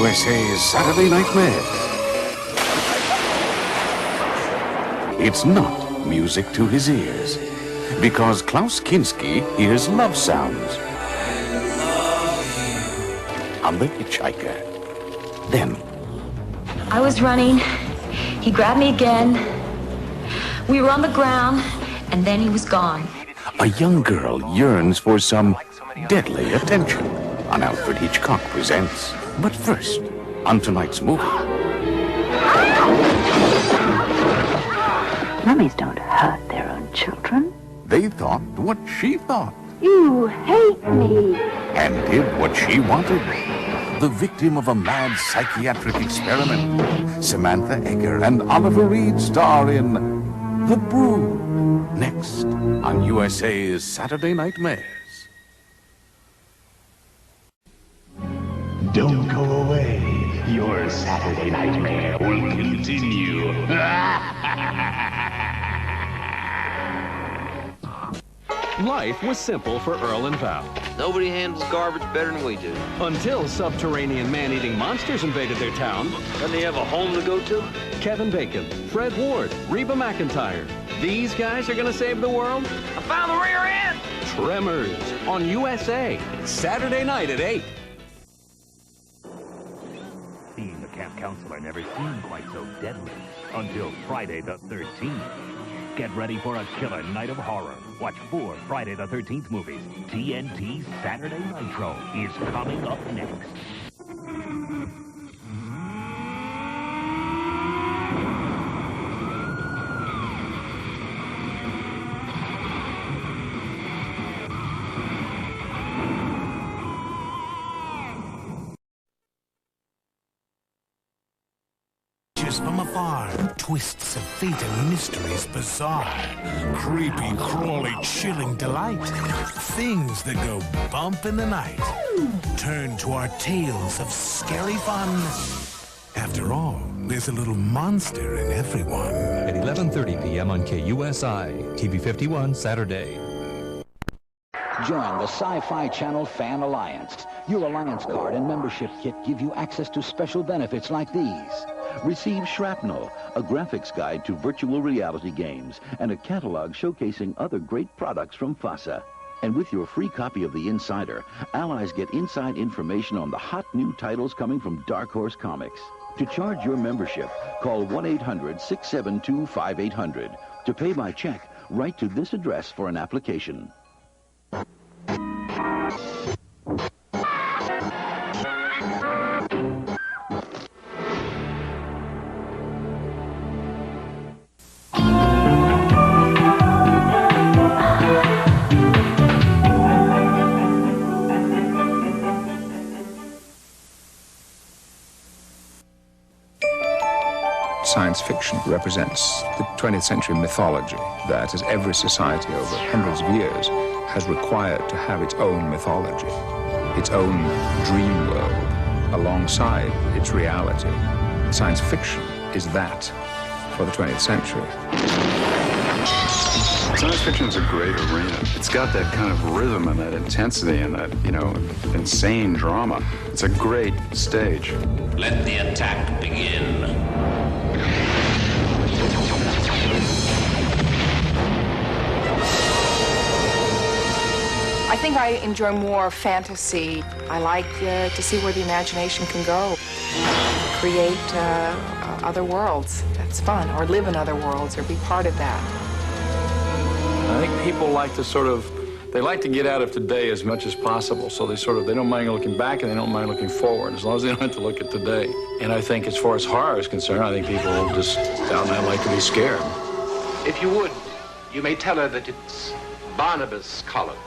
USA's Saturday Nightmare. It's not music to his ears, because Klaus Kinski hears love sounds on The Hitchhiker. Then, I was running. He grabbed me again. We were on the ground, and then he was gone. a young girl yearns for some deadly attention on Alfred Hitchcock Presents. But first, on tonight's movie. Mummies don't hurt their own children. They thought what she thought. You hate me. And did what she wanted. The victim of a mad psychiatric experiment. Samantha Eggar and Oliver Reed star in The Brood. Next on USA's Saturday Nightmares. Don't go away. Your Saturday Nightmare will continue. Life was simple for Earl and Val. Nobody handles garbage better than we do. Until subterranean man-eating monsters invaded their town. Doesn't he have a home to go to? Kevin Bacon, Fred Ward, Reba McEntire. These guys are gonna save the world? I found the rear end! Tremors on USA, Saturday night at 8. Being the camp counselor never seemed quite so deadly until Friday the 13th. Get ready for a killer night of horror. Watch 4 Friday the 13th movies. TNT's Saturday Nitro is coming up next. From afar, twists of fate and mysteries bizarre, creepy, crawly, chilling delight, things that go bump in the night, turn to our tales of scary fun. After all, there's a little monster in everyone. At 11:30 p.m. on KUSI, TV 51, Saturday. Join the Sci-Fi Channel Fan Alliance. Your Alliance card and membership kit give you access to special benefits like these. Receive Shrapnel, a graphics guide to virtual reality games, and a catalog showcasing other great products from FASA. And with your free copy of The Insider, allies get inside information on the hot new titles coming from Dark Horse Comics. To charge your membership, call 1-800-672-5800. To pay by check, write to this address for an application. Science fiction represents the 20th century mythology that, as every society over hundreds of years, has required to have its own mythology, its own dream world, alongside its reality. Science fiction is that for the 20th century. Science fiction is a great arena. It's got that kind of rhythm and that intensity and that, insane drama. It's a great stage. Let the attack begin. I think I enjoy more fantasy. I like to see where the imagination can go. Create other worlds. That's fun. Or live in other worlds or be part of that. I think people like to they like to get out of today as much as possible. So they don't mind looking back and they don't mind looking forward, as long as they don't have to look at today. And I think as far as horror is concerned, I think people just out and out like to be scared. If you would, you may tell her that it's Barnabas Collins.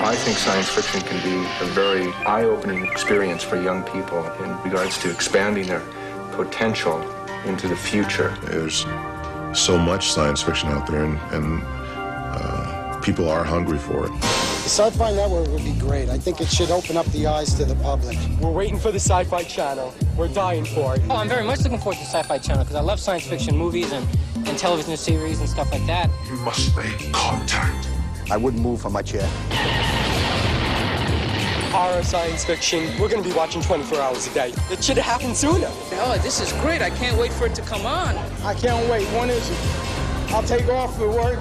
I think science fiction can be a very eye-opening experience for young people in regards to expanding their potential into the future. There's so much science fiction out there, and people are hungry for it. The Sci-Fi Network would be great. I think it should open up the eyes to the public. We're waiting for the Sci-Fi Channel. We're dying for it. Oh, I'm very much looking forward to the Sci-Fi Channel because I love science fiction movies and television series and stuff like that. You must make contact. I wouldn't move from my chair. horror, science fiction. We're going to be watching 24 hours a day. It should have happened sooner. Oh, this is great. I can't wait for it to come on. I can't wait. When is it? I'll take off for work.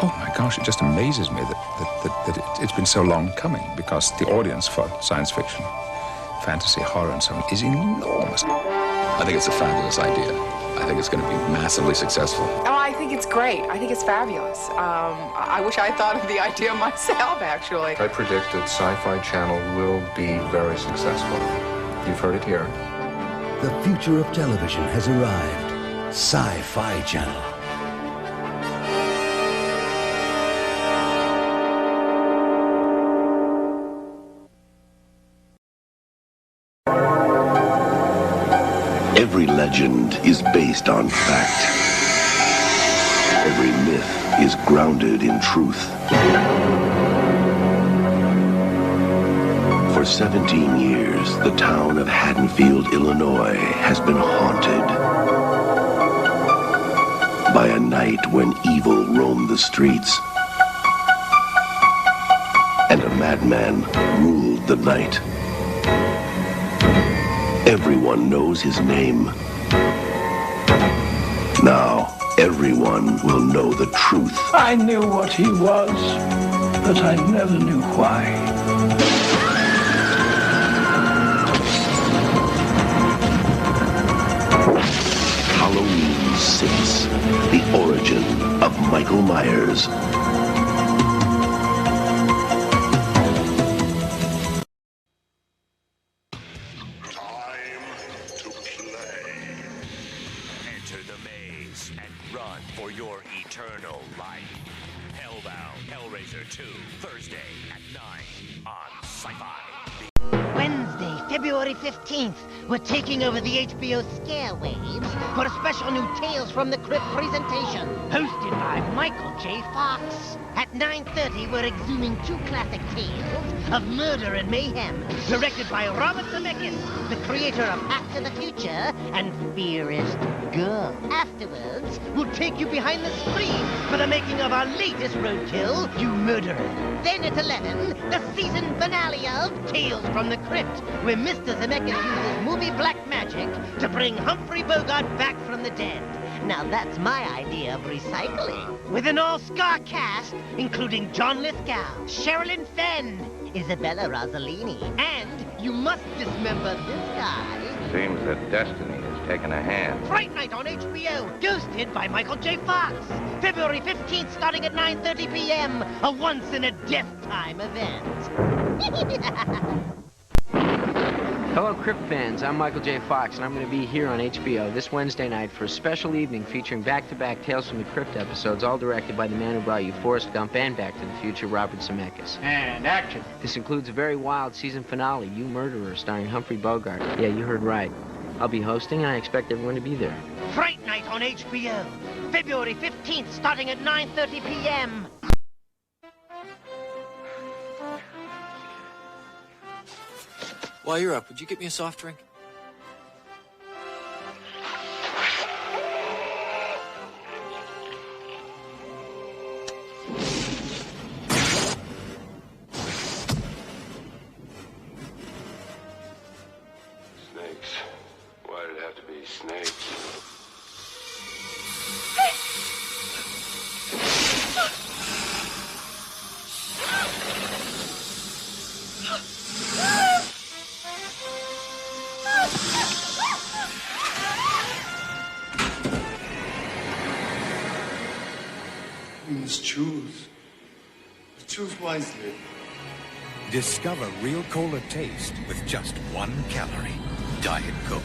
Oh my gosh, it just amazes me that it's been so long coming, because the audience for science fiction, fantasy, horror, and so on is enormous. I think it's a fabulous idea. I think it's going to be massively successful. Oh, I think it's great. I think it's fabulous. I wish I thought of the idea myself, actually. I predict that Sci-Fi Channel will be very successful. You've heard it here. The future of television has arrived. Sci-Fi Channel. Every legend is based on fact. Every myth is grounded in truth. For 17 years, the town of Haddonfield, Illinois, has been haunted by a night when evil roamed the streets and a madman ruled the night. Everyone knows his name. Now, everyone will know the truth. I knew what he was, but I never knew why. Halloween 6, the origin of Michael Myers. February 15th, we're taking over the HBO Scarewaves for a special new Tales from the Crypt presentation, hosted by Michael J. Fox. At 9:30, we're exhuming two classic tales of murder and mayhem, directed by Robert Zemeckis, the creator of Back to the Future and Fearest Girl. Afterwards, we'll take you behind the screen for the making of our latest roadkill, You Murderer. Then at 11, the season finale of Tales from the Crypt, where Mr. Zemeckis uses movie black magic to bring Humphrey Bogart back from the dead. Now that's my idea of recycling. With an all-star cast, including John Lithgow, Sherilyn Fenn, Isabella Rossellini, and you must dismember this guy. Seems that destiny has taken a hand. Fright Night on HBO, hosted by Michael J. Fox. February 15th, starting at 9:30 p.m. A once-in-a-lifetime event. Hello, Crypt fans. I'm Michael J. Fox, and I'm going to be here on HBO this Wednesday night for a special evening featuring back-to-back Tales from the Crypt episodes, all directed by the man who brought you Forrest Gump and Back to the Future, Robert Zemeckis. And action. This includes a very wild season finale, You Murderer, starring Humphrey Bogart. Yeah, you heard right. I'll be hosting, and I expect everyone to be there. Fright Night on HBO, February 15th, starting at 9:30 p.m. While you're up, would you get me a soft drink? Snakes. Why did it have to be snakes? You must choose. Choose wisely. Discover real cola taste with just 1 calorie. Diet Coke.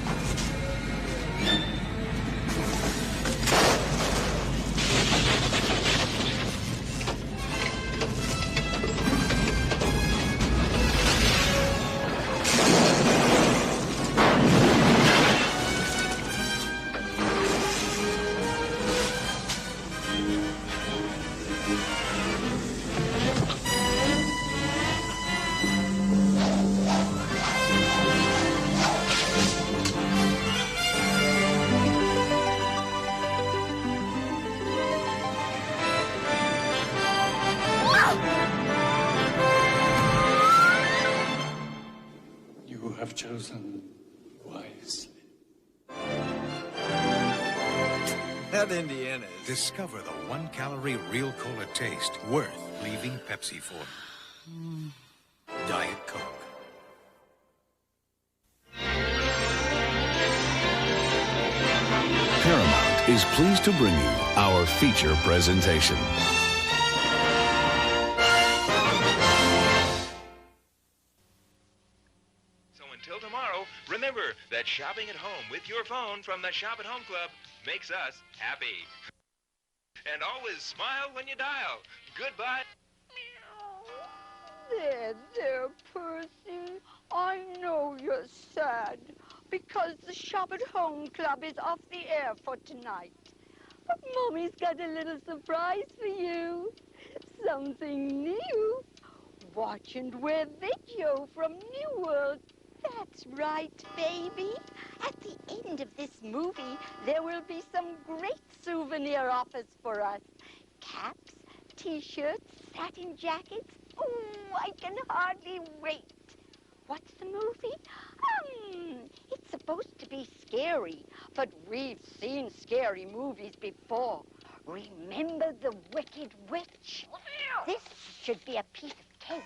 have chosen wisely. That Indiana. Discover the 1-calorie real cola taste worth leaving Pepsi for. Diet Coke. Paramount is pleased to bring you our feature presentation. So until tomorrow, remember that shopping at home with your phone from the Shop at Home Club makes us happy. And always smile when you dial. Goodbye. There, Percy. I know you're sad because the Shop at Home Club is off the air for tonight. But Mommy's got a little surprise for you. Something new. Watch and wear video from New World. That's right, baby. At the end of this movie, there will be some great souvenir offers for us. Caps, T-shirts, satin jackets. Oh, I can hardly wait. What's the movie? It's supposed to be scary, but we've seen scary movies before. Remember The Wicked Witch? This should be a piece of cake.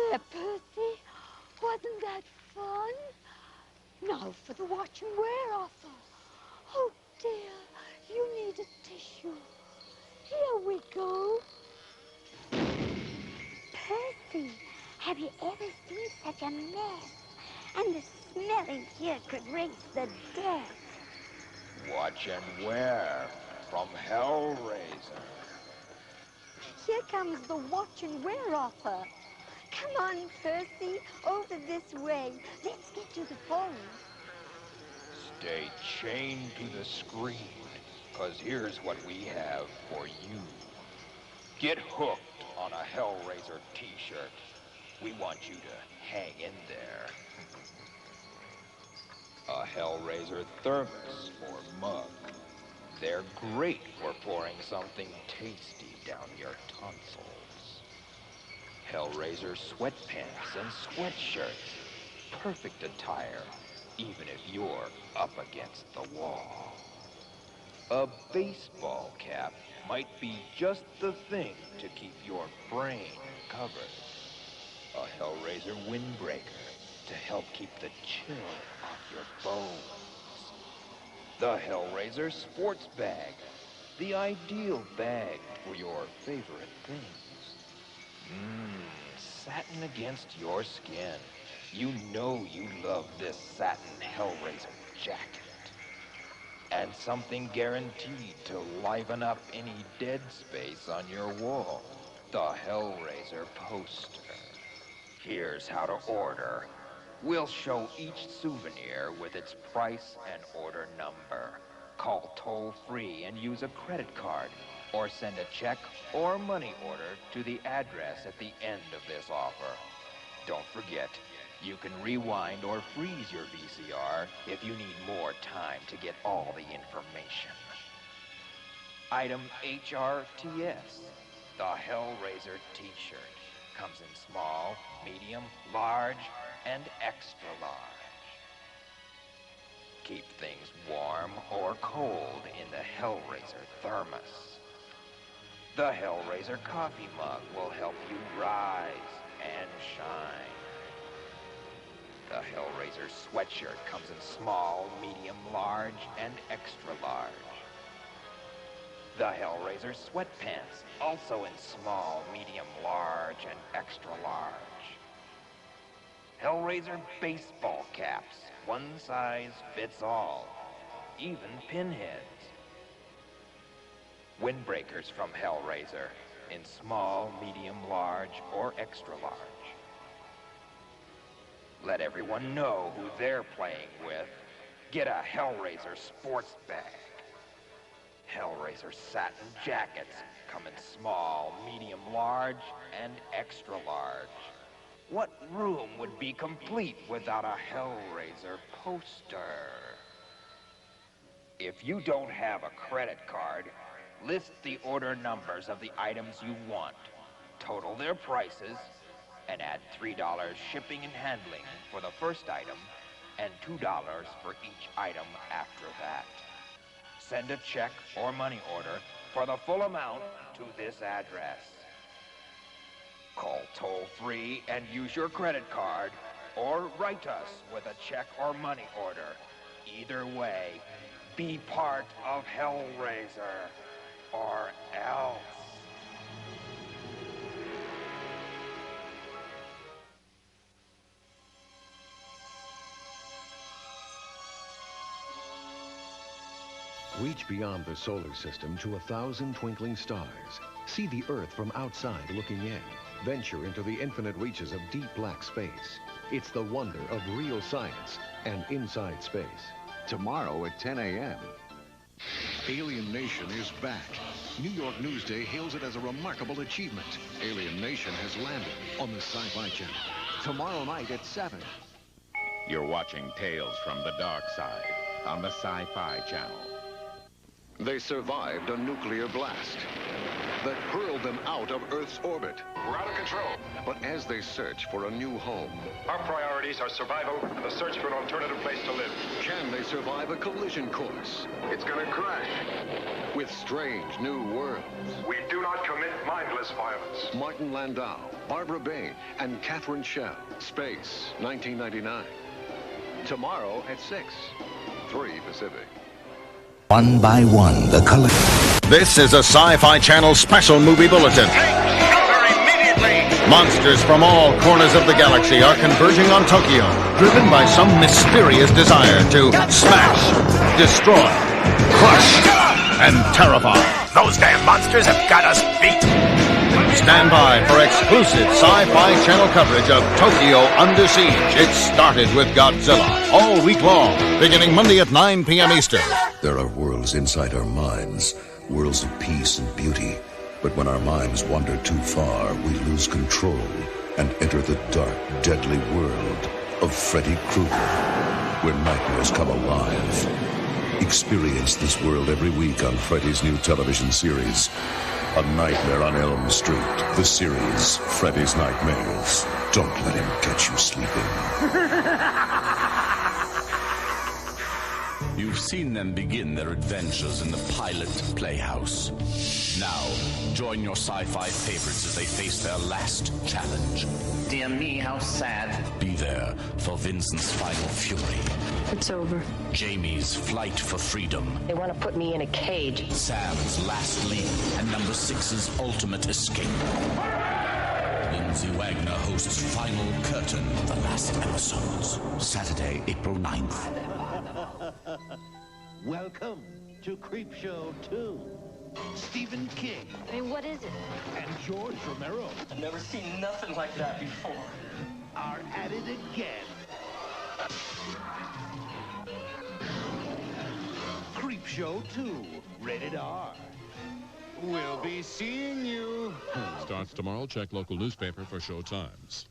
There, Percy. Wasn't that fun? Now for the watch and wear offer. Oh, dear. You need a tissue. Here we go. Percy, have you ever seen such a mess? And the smell in here could raise the dead. Watch and wear from Hellraiser. Here comes the watch and wear offer. Come on, Percy, over this way. Let's get to the phone. Stay chained to the screen, 'cause here's what we have for you. Get hooked on a Hellraiser t-shirt. We want you to hang in there. A Hellraiser thermos or mug. They're great for pouring something tasty down your tonsils. Hellraiser sweatpants and sweatshirts. Perfect attire, even if you're up against the wall. A baseball cap might be just the thing to keep your brain covered. A Hellraiser windbreaker to help keep the chill off your bones. The Hellraiser sports bag, the ideal bag for your favorite things. Satin against your skin. You know you love this satin Hellraiser jacket. And something guaranteed to liven up any dead space on your wall. The Hellraiser poster. Here's how to order. We'll show each souvenir with its price and order number. Call toll-free and use a credit card, or send a check or money order to the address at the end of this offer. Don't forget, you can rewind or freeze your VCR if you need more time to get all the information. Item HRTS, the Hellraiser t-shirt. Comes in small, medium, large, and extra large. Keep things warm or cold in the Hellraiser thermos. The Hellraiser coffee mug will help you rise and shine. The Hellraiser sweatshirt comes in small, medium, large, and extra large. The Hellraiser sweatpants, also in small, medium, large, and extra large. Hellraiser baseball caps, one size fits all, even pinheads. Windbreakers from Hellraiser, in small, medium, large, or extra large. Let everyone know who they're playing with. Get a Hellraiser sports bag. Hellraiser satin jackets, come in small, medium large, and extra large. What room would be complete without a Hellraiser poster? If you don't have a credit card, list the order numbers of the items you want, total their prices, and add $3 shipping and handling for the first item and $2 for each item after that. Send a check or money order for the full amount to this address. Call toll-free and use your credit card, or write us with a check or money order. Either way, be part of Hellraiser, or else. Reach beyond the solar system to 1,000 twinkling stars. See the Earth from outside looking in. Venture into the infinite reaches of deep black space. It's the wonder of real science and inside space. Tomorrow at 10 a.m. Alien Nation is back. New York Newsday hails it as a remarkable achievement. Alien Nation has landed on the Sci-Fi Channel. Tomorrow night at 7. You're watching Tales from the Dark Side on the Sci-Fi Channel. They survived a nuclear blast that hurled them out of Earth's orbit. We're out of control. But as they search for a new home, our priorities are survival and the search for an alternative place to live. Can they survive a collision course? It's gonna crash. With strange new worlds. We do not commit mindless violence. Martin Landau, Barbara Bain, and Catherine Schell. Space, 1999. Tomorrow at 6. 3 Pacific. One by one, the color. This is a Sci-Fi Channel special movie bulletin. Monsters from all corners of the galaxy are converging on Tokyo, driven by some mysterious desire to smash, destroy, crush, and terrify. Those damn monsters have got us beat. Stand by for exclusive Sci-Fi Channel coverage of Tokyo Under Siege. It started with Godzilla all week long, beginning Monday at 9 p.m. Eastern. There are worlds inside our minds, worlds of peace and beauty. But when our minds wander too far, we lose control and enter the dark, deadly world of Freddy Krueger, where nightmares come alive. Experience this world every week on Freddy's new television series, A Nightmare on Elm Street. The series, Freddy's Nightmares. Don't let him catch you sleeping. You've seen them begin their adventures in the Pilot Playhouse. Now, join your sci-fi favorites as they face their last challenge. Dear me, how sad. Be there for Vincent's final fury. It's over. Jamie's flight for freedom. They want to put me in a cage. Sam's last leap and number 6's ultimate escape. Lindsay Wagner hosts Final Curtain, the last episodes. Saturday, April 9th. Welcome to Creepshow 2. Stephen King. I mean, what is it? And George Romero. I've never seen nothing like that before. Are at it again. Creepshow 2. Rated R. We'll be seeing you. Starts tomorrow. Check local newspaper for show times.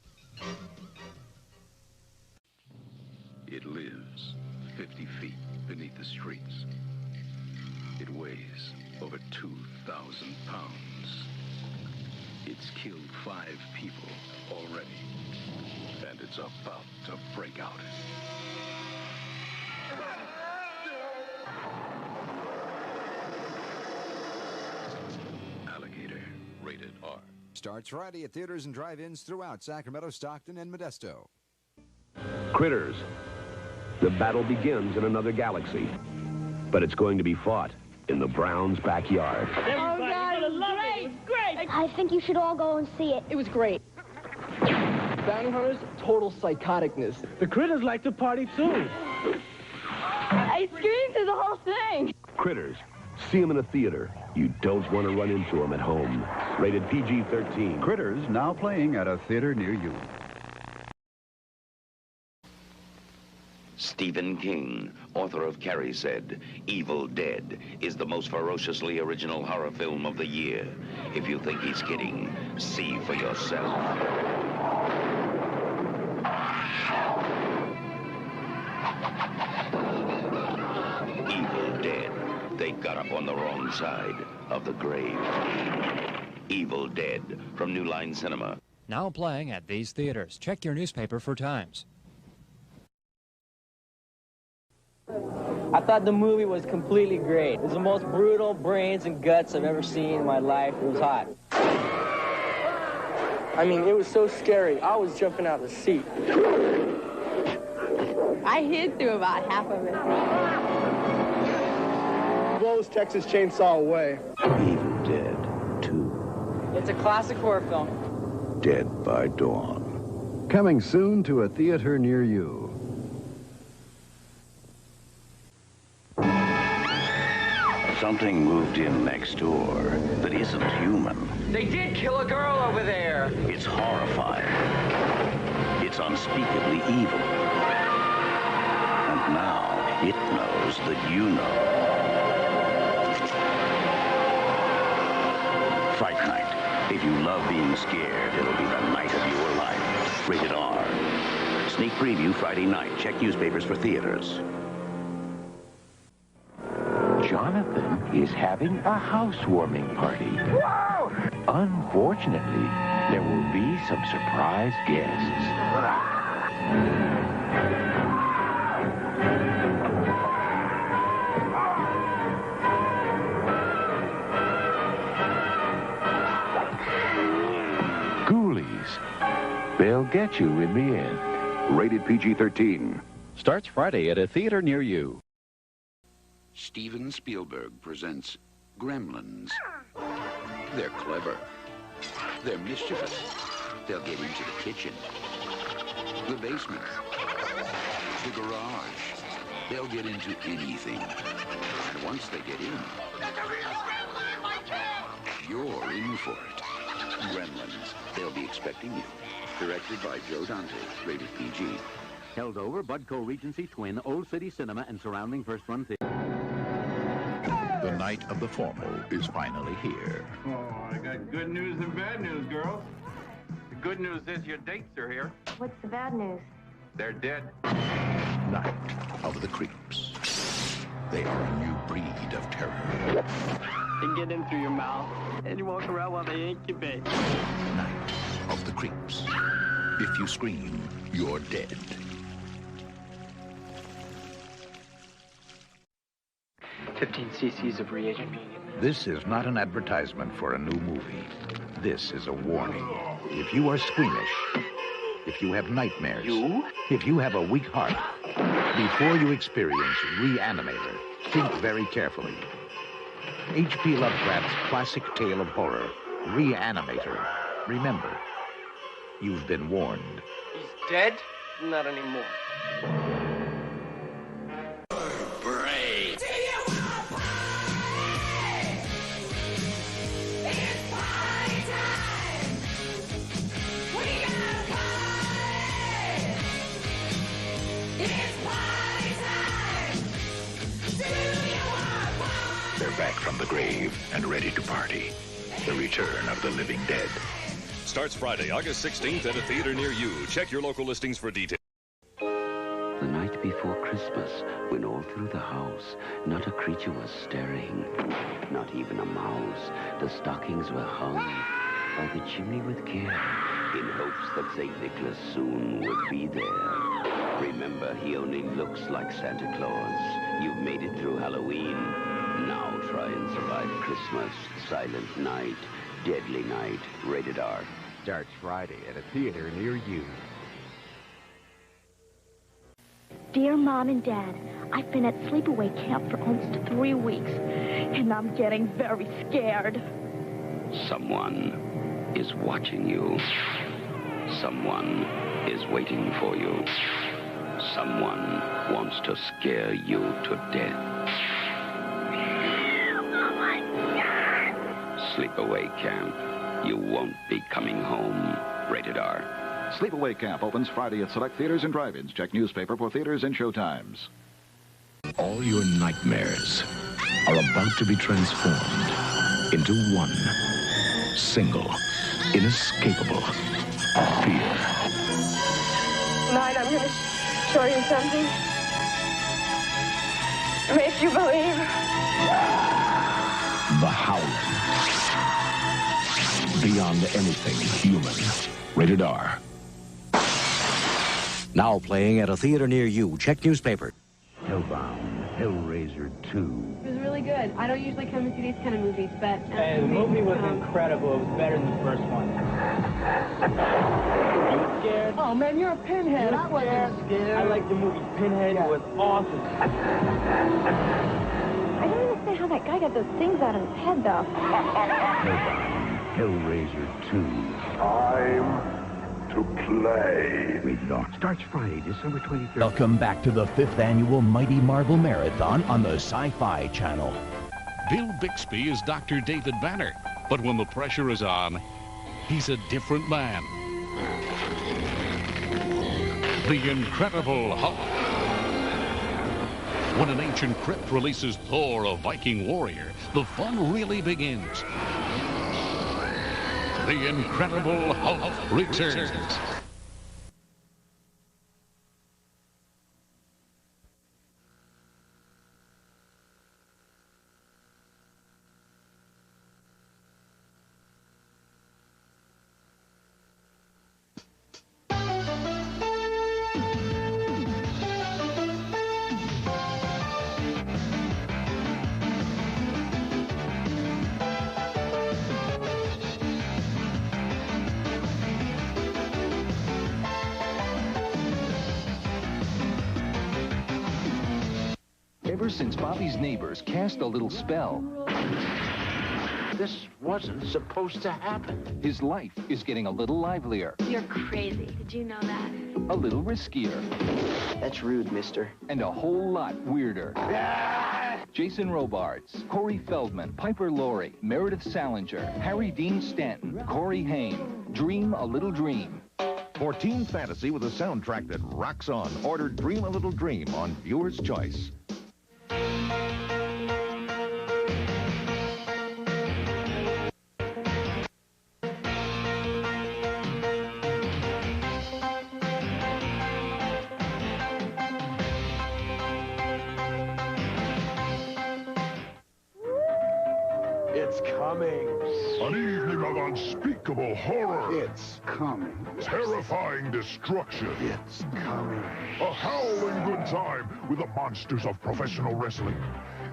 It lives 50 feet beneath the streets. It weighs over 2,000 pounds. It's killed 5 people already, and it's about to break out. Alligator, rated R. Starts Friday at theaters and drive-ins throughout Sacramento, Stockton, and Modesto. Critters. The battle begins in another galaxy, but it's going to be fought in the Browns' backyard. Oh, God, it was great. It was great. I think you should all go and see it. It was great. Bounty hunters, total psychoticness. The critters like to party too. I screamed through the whole thing. Critters. See them in a theater. You don't want to run into them at home. Rated PG-13. Critters now playing at a theater near you. Stephen King, author of Carrie, said, Evil Dead is the most ferociously original horror film of the year. If you think he's kidding, see for yourself. Evil Dead. They got up on the wrong side of the grave. Evil Dead from New Line Cinema. Now playing at these theaters. Check your newspaper for times. I thought the movie was completely great. It was the most brutal brains and guts I've ever seen in my life. It was hot. I mean, it was so scary. I was jumping out of the seat. I hid through about half of it. Blows Texas Chainsaw away. Evil Dead 2. It's a classic horror film. Dead by Dawn. Coming soon to a theater near you. Something moved in next door that isn't human. They did kill a girl over there. It's horrifying. It's unspeakably evil. And now it knows that you know. Fright Night. If you love being scared, it'll be the night of your life. Rated R. Sneak preview Friday night. Check newspapers for theaters. Jonathan is having a housewarming party. Whoa! Unfortunately, there will be some surprise guests. Ghoulies. They'll get you in the end. Rated PG-13. Starts Friday at a theater near you. Steven Spielberg presents Gremlins. They're clever. They're mischievous. They'll get into the kitchen, the basement, the garage. They'll get into anything. And once they get in, you're in for it. Gremlins. They'll be expecting you. Directed by Joe Dante. Rated PG. Held over Budco Regency Twin, Old City Cinema, and surrounding first-run theater. The night of the formal is finally here. Oh, I got good news and bad news, girls. The good news is your dates are here. What's the bad news? They're dead. Night of the Creeps. They are a new breed of terror. They get in through your mouth, and you walk around while they incubate. Night of the Creeps. If you scream, you're dead. 15 cc's of reagent. This is not an advertisement for a new movie. This is a warning. If you are squeamish, if you have nightmares, if you have a weak heart, before you experience Reanimator, think very carefully. H.P. Lovecraft's classic tale of horror, Reanimator. Remember, you've been warned. He's dead? Not anymore. They're back from the grave and ready to party. The return of the living dead. Starts Friday, August 16th at a theater near you. Check your local listings for details. The night before Christmas, when all through the house, not a creature was stirring. Not even a mouse. The stockings were hung by the chimney with care, in hopes that St. Nicholas soon would be there. Remember, he only looks like Santa Claus. You've made it through Halloween. Now try and survive Christmas. Silent Night, Deadly Night, rated R. Starts Friday at a theater near you. Dear Mom and Dad, I've been at sleepaway camp for almost 3 weeks, and I'm getting very scared. Someone is watching you. Someone is waiting for you. Someone wants to scare you to death. Sleepaway Camp. You won't be coming home. Rated R. Sleepaway Camp opens Friday at select theaters and drive-ins. Check newspaper for theaters and showtimes. All your nightmares are about to be transformed into one single, inescapable fear. Tonight I'm going to show you something. Make you believe. The Howling. Beyond anything human. Rated R. Now playing at a theater near you. Check newspaper. Hellbound, Hellraiser 2. It was really good. I don't usually come to see these kind of movies, but... Hey, the movie was incredible. It was better than the first one. You were scared? Oh, man, you're a pinhead. I wasn't scared. I liked the movie Pinhead. It was awesome. I don't understand how that guy got those things out of his head, though. Hellbound, Hellraiser 2. Time to play. Rated R. Starts Friday, December 23rd. Welcome back to the 5th annual Mighty Marvel Marathon on the Sci-Fi Channel. Bill Bixby is Dr. David Banner, but when the pressure is on, he's a different man. The Incredible Hulk. When an ancient crypt releases Thor, a Viking warrior, the fun really begins. The Incredible Hulk returns. Ever since Bobby's neighbors cast a little spell, This wasn't supposed to happen. his life is getting a little livelier, You're crazy. Did you know that? a little riskier, That's rude, mister. and a whole lot weirder. Jason Robards, Corey Feldman, Piper Laurie, Meredith Salinger, Harry Dean Stanton, Corey Haim. Dream a little dream. For teen fantasy with a soundtrack that rocks on, order Dream a Little Dream on Viewer's Choice. It's coming. An evening of unspeakable horror. It's coming. Terrifying destruction. It's coming. A howling good time with the monsters of professional wrestling.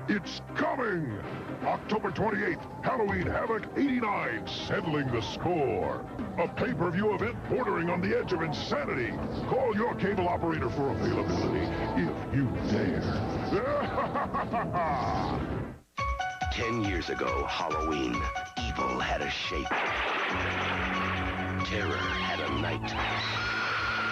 It's coming! October 28th, Halloween Havoc 89, settling the score. A pay-per-view event bordering on the edge of insanity. Call your cable operator for availability, if you dare. 10 years ago, Halloween, evil had a shape. Terror had a night.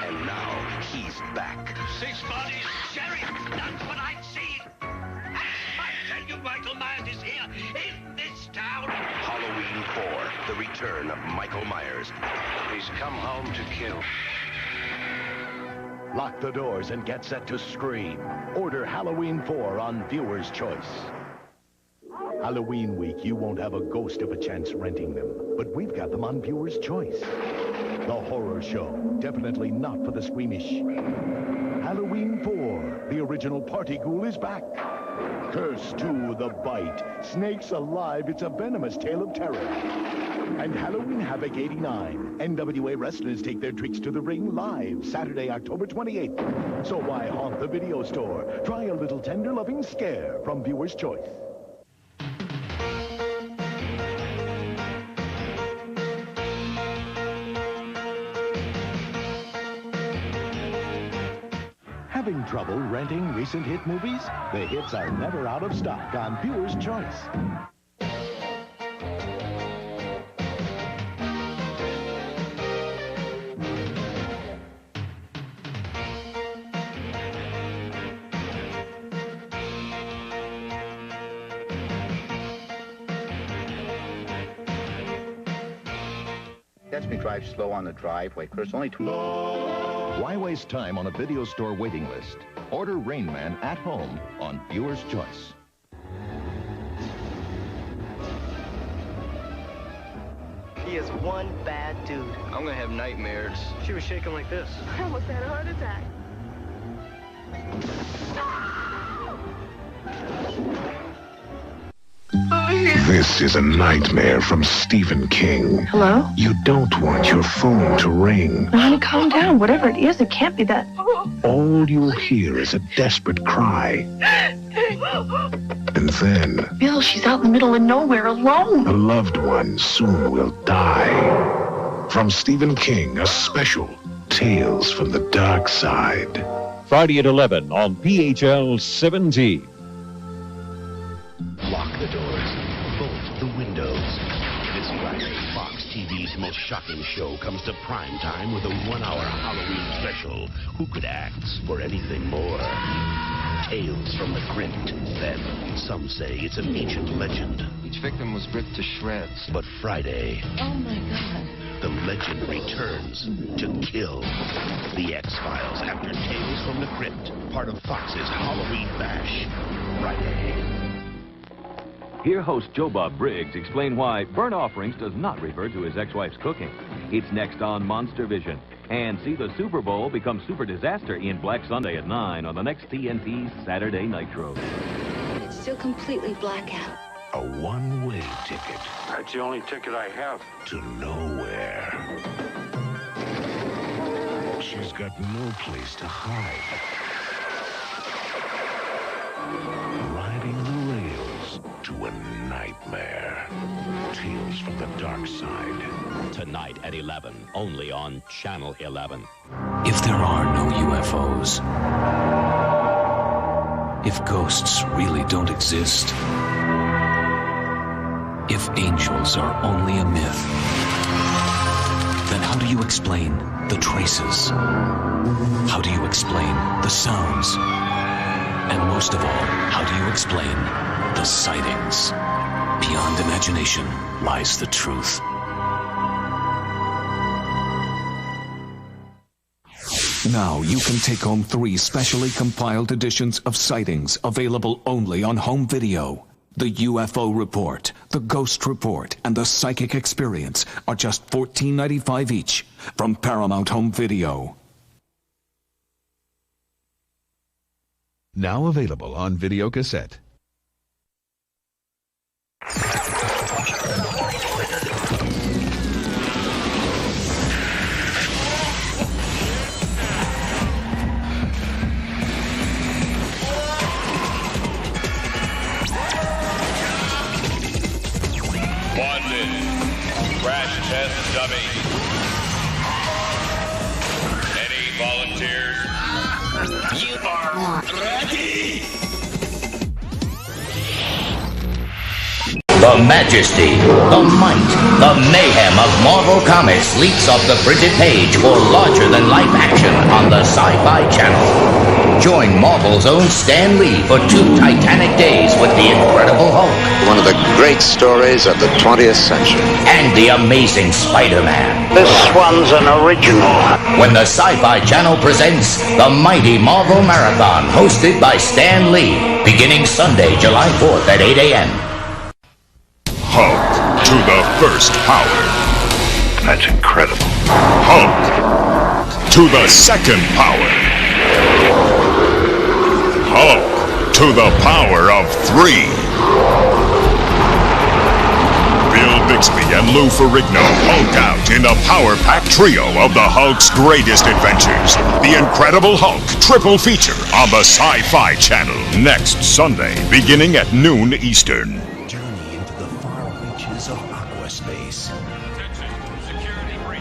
And now he's back. 6 bodies, Sheriff, that's what I've seen. I tell you, Michael Myers is here in this town. Halloween 4, the return of Michael Myers. He's come home to kill. Lock the doors and get set to scream. Order Halloween 4 on Viewer's Choice. Halloween week, you won't have a ghost of a chance renting them, but we've got them on Viewer's Choice. The horror show, definitely not for the squeamish. Halloween 4, the original party ghoul is back. Curse 2, the bite. Snakes alive, it's a venomous tale of terror. And Halloween Havoc 89. NWA wrestlers take their tricks to the ring live Saturday, October 28th. So why haunt the video store? Try a little tender loving scare from Viewer's Choice. Having trouble renting recent hit movies? The hits are never out of stock on Viewer's Choice. Lets me drive slow on the driveway, because only Why waste time on a video store waiting list? Order Rain Man at home on Viewer's Choice. He is one bad dude. I'm gonna have nightmares. She was shaking like this. I almost had a heart attack. This is a nightmare from Stephen King. Hello? You don't want your phone to ring. Honey, calm down. Whatever it is, it can't be that. All you'll hear is a desperate cry. And then Bill, she's out in the middle of nowhere alone. a loved one soon will die. From Stephen King, a special Tales from the Dark Side. Friday at 11 on PHL 17. Lock the doors. Bolt the windows. This Friday, Fox TV's most shocking show comes to prime time with a 1-hour Halloween special. Who could ask for anything more? Tales from the Crypt. Then, some say it's an ancient legend. Each victim was ripped to shreds. But Friday, Oh, my God. the legend returns to kill. The X-Files after Tales from the Crypt, part of Fox's Halloween Bash. Friday. Hear host Joe Bob Briggs explain why burnt offerings does not refer to his ex-wife's cooking. It's next on Monster Vision. And see the Super Bowl become Super Disaster in Black Sunday at 9 on the next TNT Saturday Nitro. It's still completely blackout. A one-way ticket That's the only ticket I have. to nowhere. She's got no place to hide. Riding the rails to a nightmare. Tales from the Dark Side. Tonight at 11, only on Channel 11. If there are no UFOs, if ghosts really don't exist, if angels are only a myth, then how do you explain the traces? How do you explain the sounds? And most of all, how do you explain the sightings? Beyond imagination lies the truth. Now you can take home 3 specially compiled editions of Sightings, available only on home video. The UFO Report, The Ghost Report, and The Psychic Experience are just $14.95 each from Paramount Home Video. Now available on video cassette. Crash test dummy. Any volunteers? You are ready! The majesty, the might, the mayhem of Marvel Comics leaps off the printed page for larger-than-life action on the Sci-Fi Channel. Join Marvel's own Stan Lee for 2 titanic days with the Incredible Hulk. One of the great stories of the 20th century. And the Amazing Spider-Man. This one's an original. When the Sci-Fi Channel presents the mighty Marvel Marathon, hosted by Stan Lee, beginning Sunday, July 4th at 8 a.m. Hulk to the first power. That's incredible. Hulk to the second power. Hulk to the power of 3. Bill Bixby and Lou Ferrigno Hulk out in the Power Pack trio of the Hulk's greatest adventures. The Incredible Hulk triple feature on the Sci-Fi Channel. Next Sunday, beginning at noon Eastern. Journey into the far reaches of aquaspace. Attention, security breach.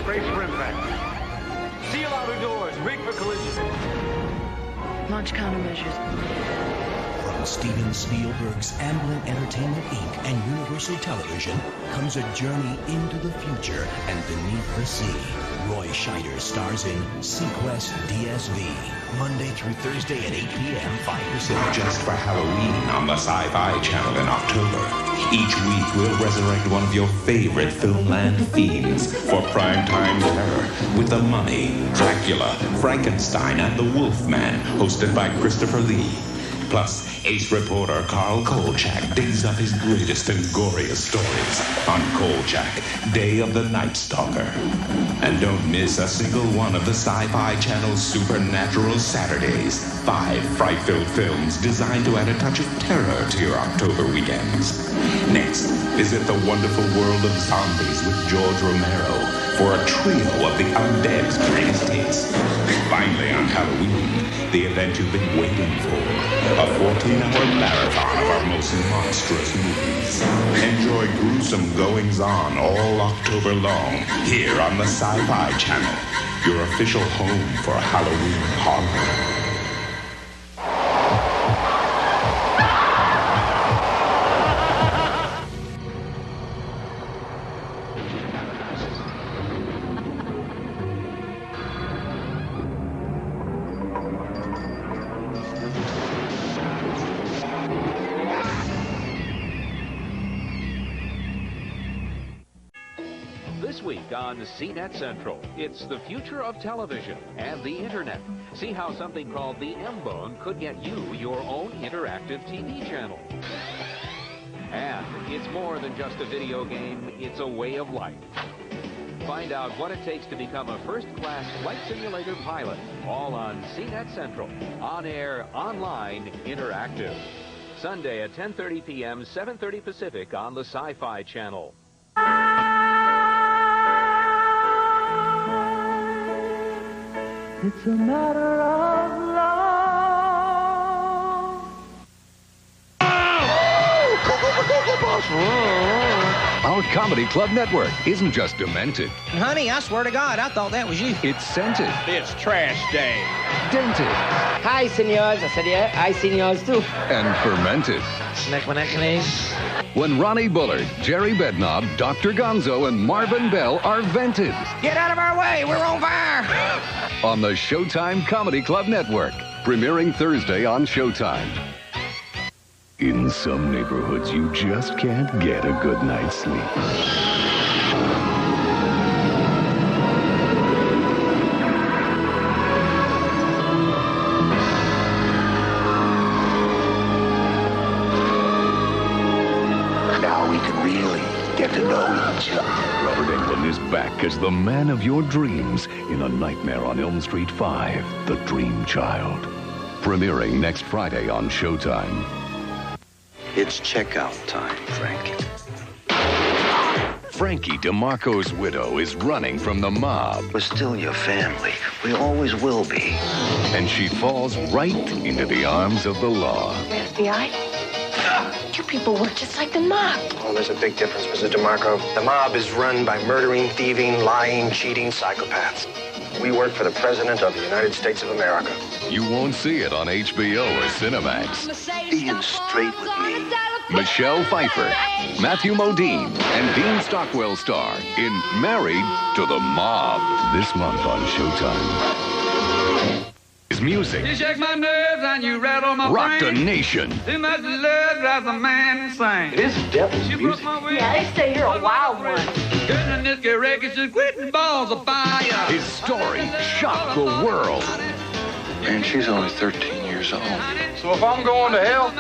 Brace for impact. Seal outer doors. Rig for collision. Launch countermeasures. From Steven Spielberg's Amblin Entertainment Inc. and Universal Television comes a journey into the future and beneath the sea. Roy Scheider stars in Sequest DSV, Monday through Thursday at 8 p.m., 5 Pacific. Just for Halloween on the Sci-Fi Channel in October. Each week we'll resurrect one of your favorite Filmland themes for primetime terror with The Mummy, Dracula, Frankenstein, and The Wolfman, hosted by Christopher Lee. Plus, ace reporter Carl Kolchak digs up his greatest and goriest stories on Kolchak, Day of the Night Stalker. And don't miss a single one of the Sci-Fi Channel's Supernatural Saturdays. 5 fright-filled films designed to add a touch of terror to your October weekends. Next, visit the wonderful world of zombies with George Romero for a trio of the undead's greatest hits. Finally, on Halloween, the event you've been waiting for. A 14-hour marathon of our most monstrous movies. Enjoy gruesome goings-on all October long here on the Sci-Fi Channel, your official home for Halloween horror. This week on CNET Central, it's the future of television and the internet. See how something called the M-Bone could get you your own interactive TV channel. And it's more than just a video game, it's a way of life. Find out what it takes to become a first-class flight simulator pilot, all on CNET Central. On air, online, interactive. Sunday at 10:30 p.m., 7:30 Pacific on the Sci-Fi Channel. It's a matter of love. Our Comedy Club Network isn't just demented. Honey, I swear to God, I thought that was you. It's scented. It's trash day. Dented. Hi, senors. I said, yeah, hi, senors, too. And fermented. Snack my necklace. When Ronnie Bullard, Jerry Bednob, Dr. Gonzo, and Marvin Bell are vented. Get out of our way, we're on fire. On the Showtime Comedy Club Network. Premiering Thursday on Showtime. In some neighborhoods, you just can't get a good night's sleep. Now we can really get to know each other. Robert Englund is back as the man of your dreams in A Nightmare on Elm Street 5, The Dream Child. Premiering next Friday on Showtime. It's checkout time, Frankie. Frankie DeMarco's widow is running from the mob. We're still your family. We always will be. And she falls right into the arms of the law. FBI? You people work just like the mob. Oh, there's a big difference, Mr. DeMarco. The mob is run by murdering, thieving, lying, cheating psychopaths. We work for the President of the United States of America. You won't see it on HBO or Cinemax. Being straight with me. Michelle Pfeiffer, Matthew Modine, and Dean Stockwell star in Married to the Mob. This month on Showtime. His music. You shake my nerves and you rattle my Rock brain. the nation. Too much love drives a man insane. It is devil's music. Yeah, they say you're a wild one. Goodness, this get records just quitting balls of fire. His story shocked the world. Man, she's only 13 years old. So if I'm going to hell,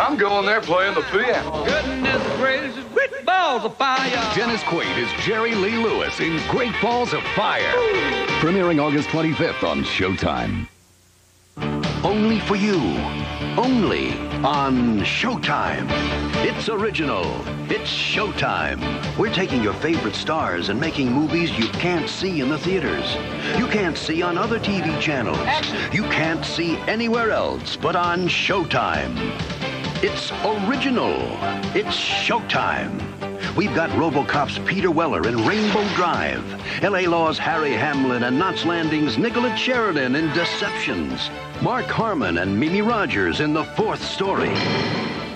I'm going there playing the piano. Goodness gracious, just quitting balls of fire. Dennis Quaid is Jerry Lee Lewis in Great Balls of Fire. Premiering August 25th on Showtime. Only for you. Only on Showtime. It's original. It's Showtime. We're taking your favorite stars and making movies you can't see in the theaters. You can't see on other TV channels. You can't see anywhere else but on Showtime. It's original. It's Showtime. We've got RoboCop's Peter Weller in Rainbow Drive, L.A. Law's Harry Hamlin and Knots Landing's Nicolette Sheridan in Deceptions, Mark Harmon and Mimi Rogers in The Fourth Story,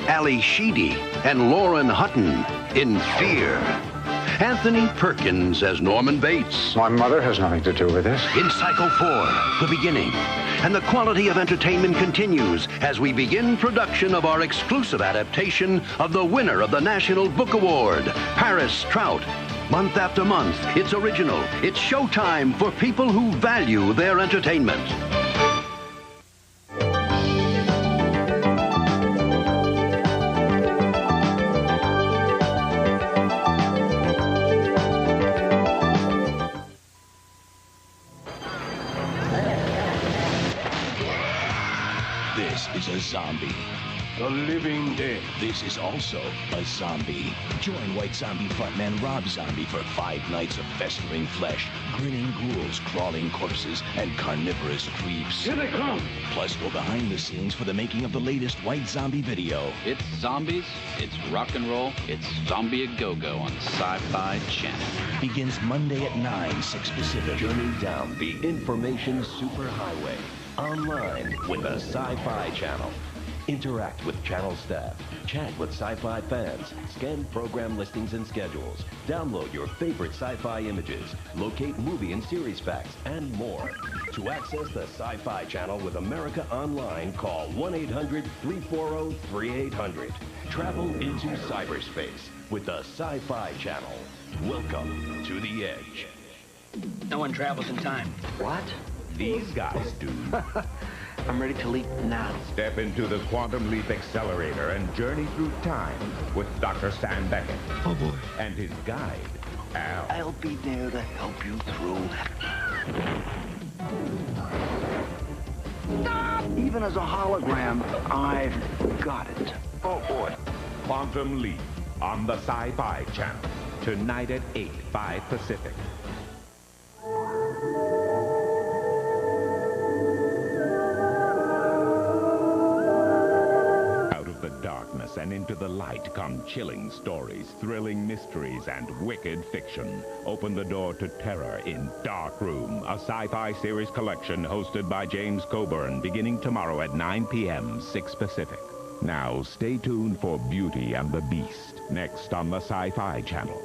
Ali Sheedy and Lauren Hutton in Fear, Anthony Perkins as Norman Bates. My mother has nothing to do with this. In Psycho 4, The Beginning. And the quality of entertainment continues as we begin production of our exclusive adaptation of the winner of the National Book Award, Paris Trout. Month after month, it's original. It's showtime for people who value their entertainment. This is a zombie. The living dead. This is also a zombie. Join White Zombie frontman Rob Zombie for 5 nights of festering flesh, grinning ghouls, crawling corpses, and carnivorous creeps. Here they come! Plus, go behind the scenes for the making of the latest White Zombie video. It's zombies, it's rock and roll, it's Zombie A Go-Go on the Sci-Fi Channel. Begins Monday at 9, 6 Pacific. Journey down the information superhighway. Online with the Sci-Fi Channel. Interact with channel staff, chat with sci-fi fans, scan program listings and schedules, download your favorite sci-fi images, locate movie and series facts, and more. To access the Sci-Fi Channel with America Online, call 1-800-340-3800. Travel into cyberspace with the Sci-Fi Channel. Welcome to the Edge. No one travels in time. What? These guys do. I'm ready to leap now. Step into the Quantum Leap Accelerator and journey through time with Dr. Stan Beckett. Oh, boy. And his guide, Al. I'll be there to help you through. Stop! Even as a hologram, I've got it. Oh, boy. Quantum Leap on the Sci-Fi Channel. Tonight at 8, 5 Pacific. And into the light come chilling stories, thrilling mysteries, and wicked fiction. Open the door to terror in Dark Room, a sci-fi series collection hosted by James Coburn, beginning tomorrow at 9 p.m., 6 Pacific. Now, stay tuned for Beauty and the Beast, next on the Sci-Fi Channel.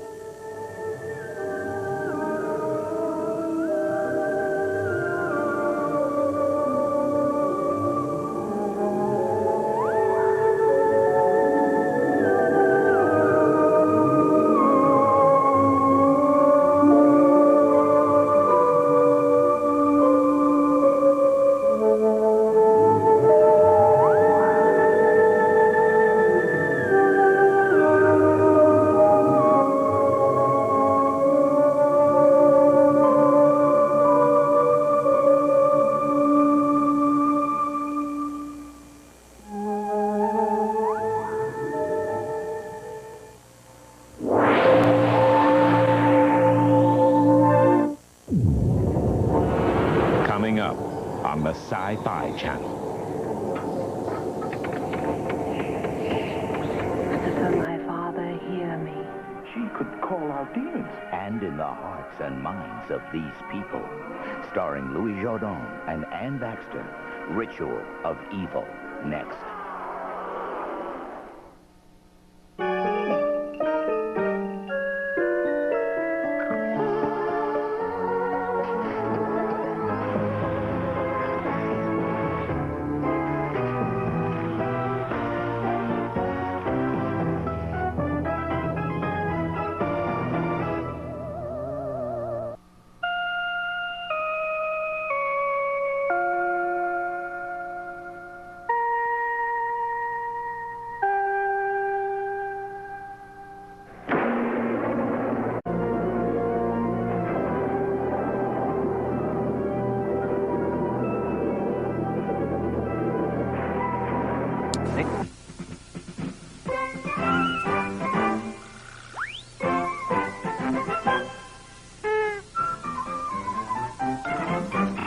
Sci-Fi Channel. Lucifer, my father, hear me. She could call out demons. And in the hearts and minds of these people. Starring Louis Jourdan and Ann Baxter. Ritual of Evil. Next.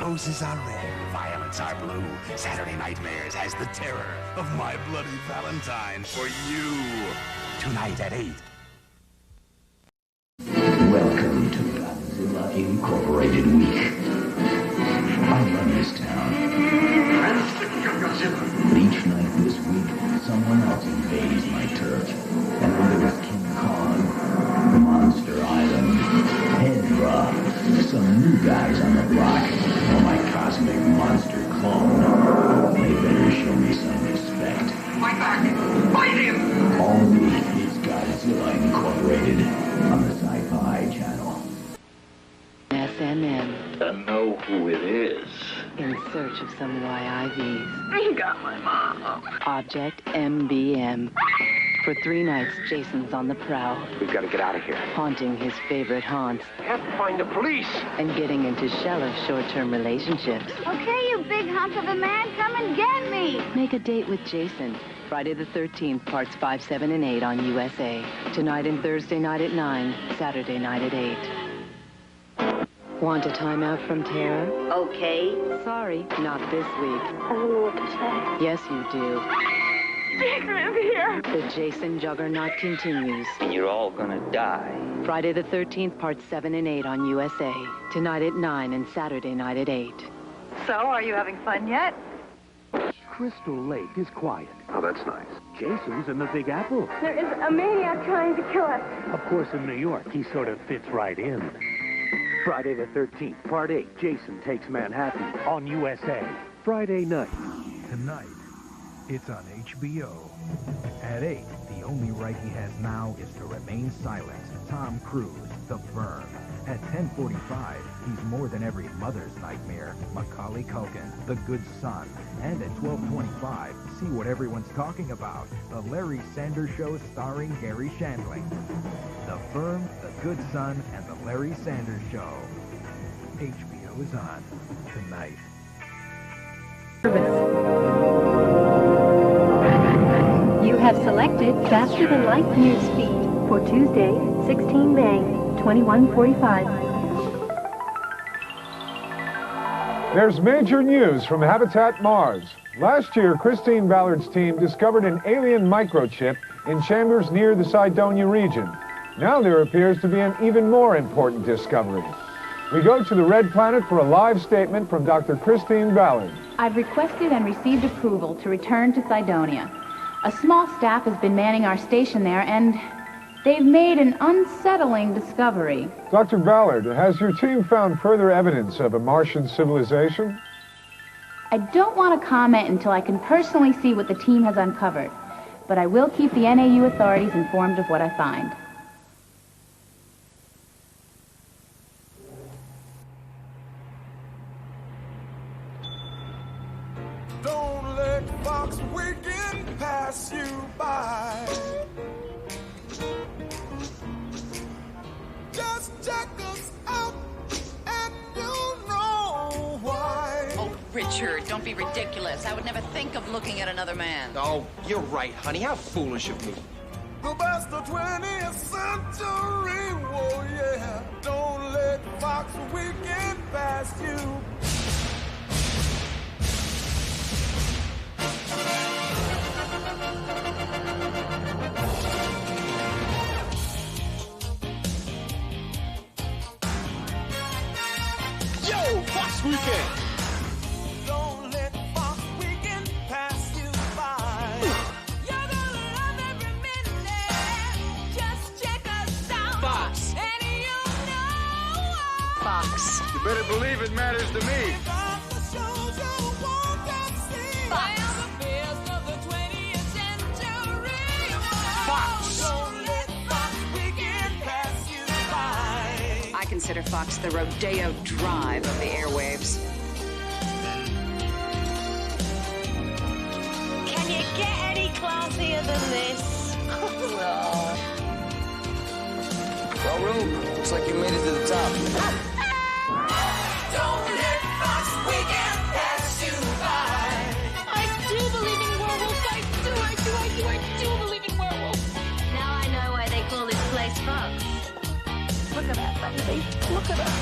Roses are red, violets are blue. Saturday Nightmares has the terror of My Bloody Valentine for you. Tonight at 8. Welcome to Godzilla Incorporated Week. I run this town. But each night this week, someone else invades my turf. And whether it's King Kong, Monster Island, Hedra, some new guys on the block, or my cosmic monster clone, they better show me some respect. Fight back! Fight him! All week, it's Godzilla Incorporated on the Sci-Fi Channel. SMM. I know who it is. In search of some YIVs. You got my mom. Object MBM. For 3 nights, Jason's on the prowl. We've got to get out of here. Haunting his favorite haunts. I have to find the police. And getting into shallow short-term relationships. Okay, you big hump of a man, come and get me. Make a date with Jason. Friday the 13th, parts 5, 7, and 8 on USA. Tonight and Thursday night at 9, Saturday night at 8. Want a timeout from terror? Okay. Sorry, not this week. I don't know what to say. Yes, you do. Jason is here. The Jason Juggernaut continues. And you're all gonna die. Friday the 13th, parts 7 and 8 on USA. Tonight at 9 and Saturday night at 8. So, are you having fun yet? Crystal Lake is quiet. Oh, that's nice. Jason's in the Big Apple. There is a maniac trying to kill us. Of course, in New York, he sort of fits right in. Friday the 13th, Part 8, Jason Takes Manhattan on USA. Friday night. Tonight, it's on HBO. At 8, the only right he has now is to remain silent. Tom Cruise, The Firm. At 10:45, he's more than every mother's nightmare. Macaulay Culkin, The Good Son. And at 12:25, see what everyone's talking about. The Larry Sanders Show starring Gary Shandling. The Firm, The Good Son, and The Larry Sanders Show. HBO is on tonight. You have selected Faster Than Light Newsfeed for Tuesday, 16 May, 2145. There's major news from Habitat Mars. Last year, Christine Ballard's team discovered an alien microchip in chambers near the Cydonia region. Now there appears to be an even more important discovery. We go to the Red Planet for a live statement from Dr. Christine Ballard. I've requested and received approval to return to Cydonia. A small staff has been manning our station there, and they've made an unsettling discovery. Dr. Ballard, has your team found further evidence of a Martian civilization? I don't want to comment until I can personally see what the team has uncovered, but I will keep the NAU authorities informed of what I find. Don't let Fox Weekend pass you by. Just check us out and you'll know why. Oh, Richard, don't be ridiculous. I would never think of looking at another man. Oh, you're right, honey. How foolish of me. The best of 20th century, whoa, yeah. Don't let Fox Weekend pass you. Yo, Fox Weekend! Don't let Fox Weekend pass you by. You're gonna love every minute. Just check us out. Fox. And you know Fox. You better believe it matters to me. I consider Fox the Rodeo Drive of the airwaves. Can you get any classier than this? Well, Rube, looks like you made it to the top. Don't let Fox Weekend pass you by. I do believe in werewolves. I do believe in werewolves. Now I know why they call this place Fox. Look at that, baby. Look at that.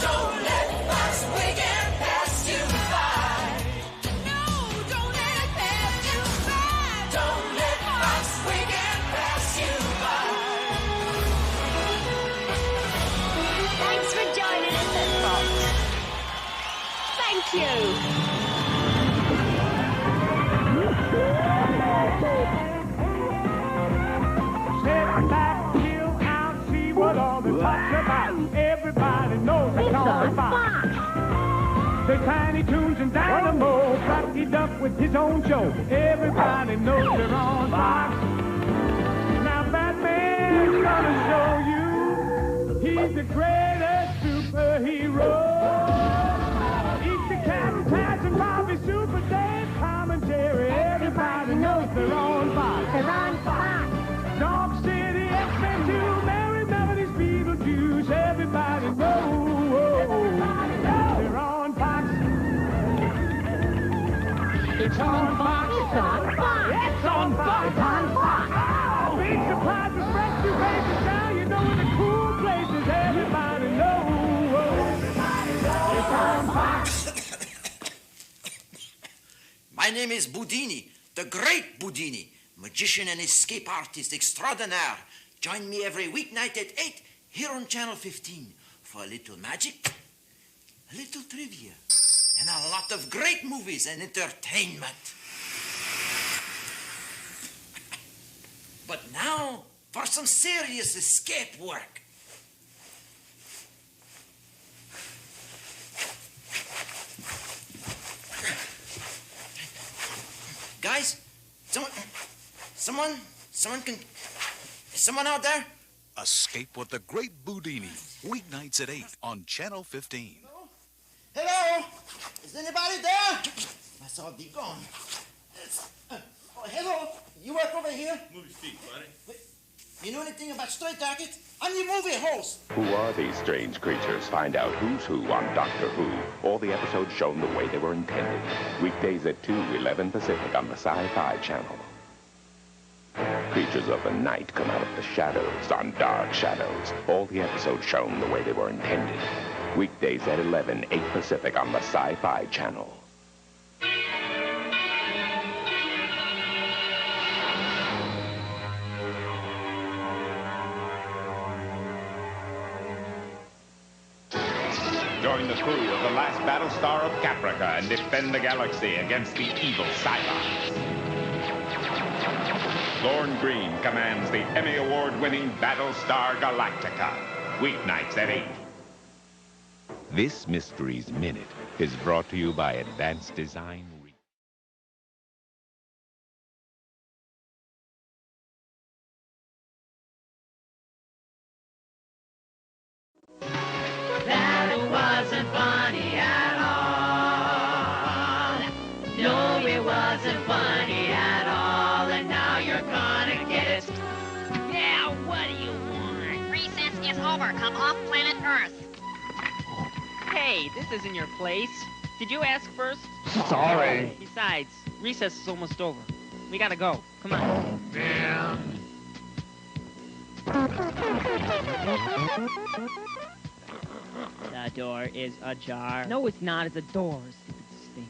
Don't let Fox Weekend pass you by. No, don't let it pass you Thank you. Step back, chill out, see what all the talk's about. Everybody knows it's on Fox. The Tiny Toons and Dynamo, Fluffy Duck with his own show. Everybody knows they're on Fox. Now Batman's gonna show you he's the greatest superhero. He's the Captain Patch and Bobby Super Dave commentary. Everybody knows they're on Fox. They're on Fox. Dog City, X-Men 2, Mary Melody's Beetlejuice. Everybody knows they're on Fox. It's on Fox. It's on Fox. It's on Fox. It's on Fox. Oh, big surprise with rescue babies. Now you know in the cool places. Everybody knows it's on Fox. My name is Boudini, the great Boudini, magician and escape artist extraordinaire. Join me every weeknight at 8 here on Channel 15 for a little magic, a little trivia, and a lot of great movies and entertainment. But now for some serious escape work. Guys, someone out there? Escape with the Great Boudini. Weeknights at 8 on Channel 15. Hello? Is anybody there? I saw Dick gone. Hello? You work over here? Movie speak, buddy. Wait, you know anything about straight jackets? I'm the movie host. Who are these strange creatures? Find out who's who on Doctor Who. All the episodes shown the way they were intended. Weekdays at 2:11 Pacific on the Sci-Fi Channel. Creatures of the night come out of the shadows on Dark Shadows. All the episodes shown the way they were intended. Weekdays at 11, 8 Pacific on the Sci-Fi Channel. Join the crew of the last Battlestar of Caprica and defend the galaxy against the evil Cylons. Lorne Green commands the Emmy Award-winning Battlestar Galactica. Weeknights at 8. This Mysteries Minute is brought to you by Advanced Design. That wasn't funny at all. No, it wasn't funny at all. And now you're gonna get it. Yeah, what do you want? Recess is over. Come off planet Earth. Hey, this isn't your place. Did you ask first? Sorry. Besides, recess is almost over. We gotta go. Come on. Yeah. The door is ajar. No, it's not. It's a door. Stupid stink.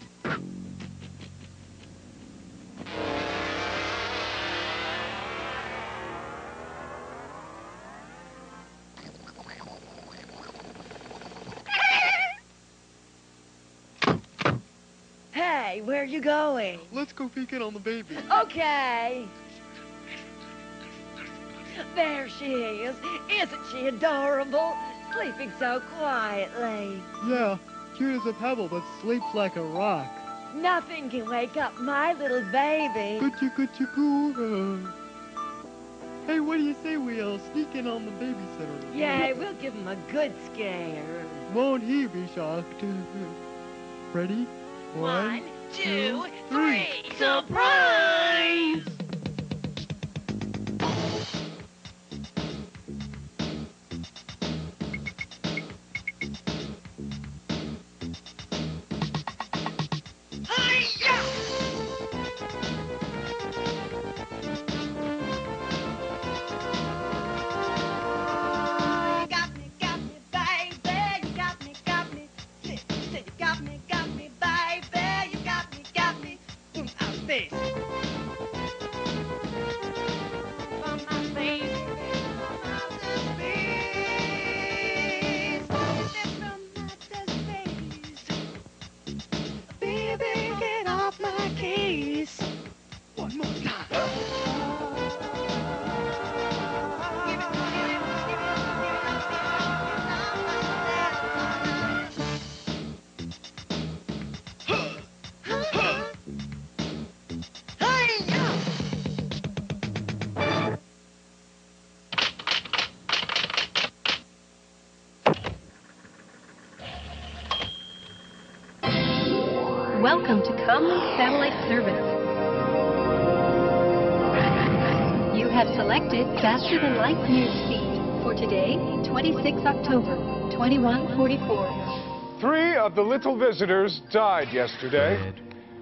Hey, where are you going? Let's go peek in on the baby. Okay. There she is. Isn't she adorable? Sleeping so quietly. Yeah, cute as a pebble, but sleeps like a rock. Nothing can wake up my little baby. Coochie coo. Hey, what do you say we sneak in on the babysitter? Yeah, we'll give him a good scare. Won't he be shocked? Ready? 1, 2, 3. Surprise! Welcome to Comlink Satellite Service. You have selected faster than light news speed for today, 26 October, 2144. 3 of the little visitors died yesterday.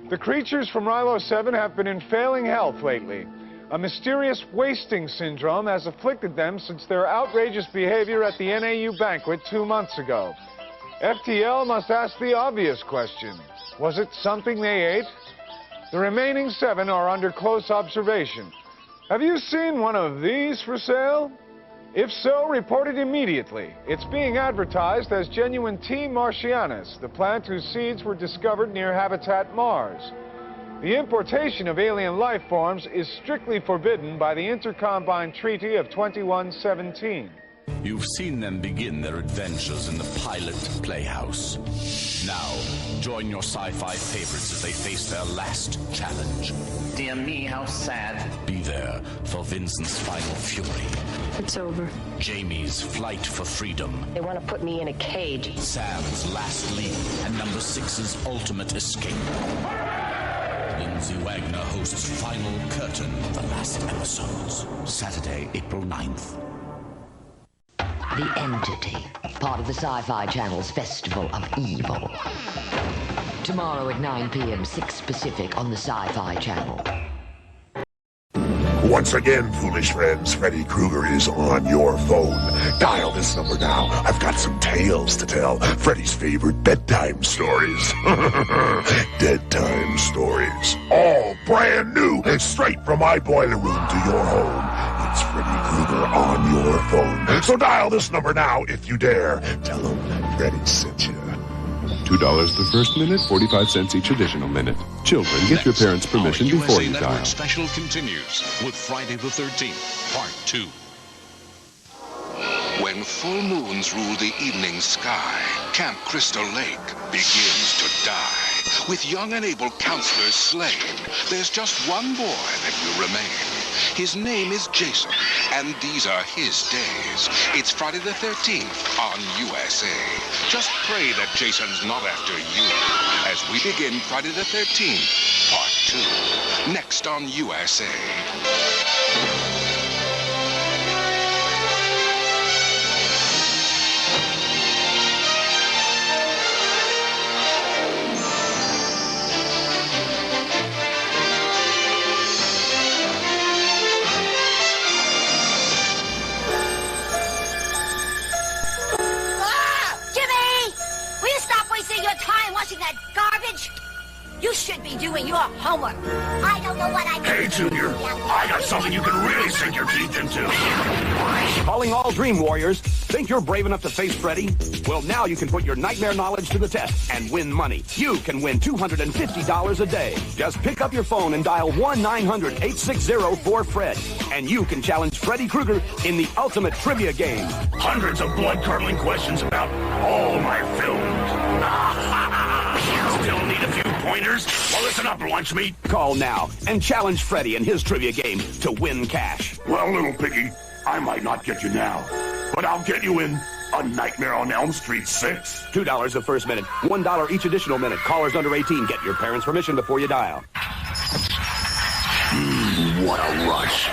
The creatures from Rilo 7 have been in failing health lately. A mysterious wasting syndrome has afflicted them since their outrageous behavior at the NAU banquet 2 months ago. FTL must ask the obvious question. Was it something they ate? The remaining 7 are under close observation. Have you seen one of these for sale? If so, report it immediately. It's being advertised as genuine T. martianus, the plant whose seeds were discovered near Habitat Mars. The importation of alien life forms is strictly forbidden by the Intercombine Treaty of 2117. You've seen them begin their adventures in the pilot playhouse. Now, join your sci-fi favorites as they face their last challenge. Dear me, how sad. Be there for Vincent's final fury. It's over. Jamie's flight for freedom. They want to put me in a cage. Sam's last lead and number 6's ultimate escape. Lindsay Wagner hosts Final Curtain, the last episodes. Saturday, April 9th. The Entity, part of the Sci-Fi Channel's Festival of Evil. Tomorrow at 9 p.m. 6 Pacific on the Sci-Fi Channel. Once again, foolish friends, Freddy Krueger is on your phone. Dial this number now. I've got some tales to tell. Freddy's favorite bedtime stories. Bedtime stories. All brand new, straight from my boiler room to your home. It's Freddy Krueger on your phone. So dial this number now if you dare. Tell him Freddy sent you. $2 the first minute, 45 cents each additional minute. Children, get your parents' permission before you dial. Network special continues with Friday the 13th, Part 2. When full moons rule the evening sky, Camp Crystal Lake begins to die. With young and able counselors slain, there's just one boy that will remain. His name is Jason, and these are his days. It's Friday the 13th on USA. Just pray that Jason's not after you as we begin Friday the 13th, Part 2, next on USA. That garbage? You should be doing your homework. I don't know what I'm doing. Hey, Junior, I got something you can really sink your teeth into. Calling all Dream Warriors. Think you're brave enough to face Freddy? Well, now you can put your nightmare knowledge to the test and win money. You can win $250 a day. Just pick up your phone and dial 1-900-860-4FRED. And you can challenge Freddy Krueger in the ultimate trivia game. Hundreds of blood-curdling questions about all my films. Still need a few pointers? Well, listen up, lunch meat. Call now and challenge Freddy in his trivia game to win cash. Well, little piggy, I might not get you now, but I'll get you in A Nightmare on Elm Street 6. $2 the first minute, $1 each additional minute. Callers under 18 get your parents' permission before you dial. What a rush.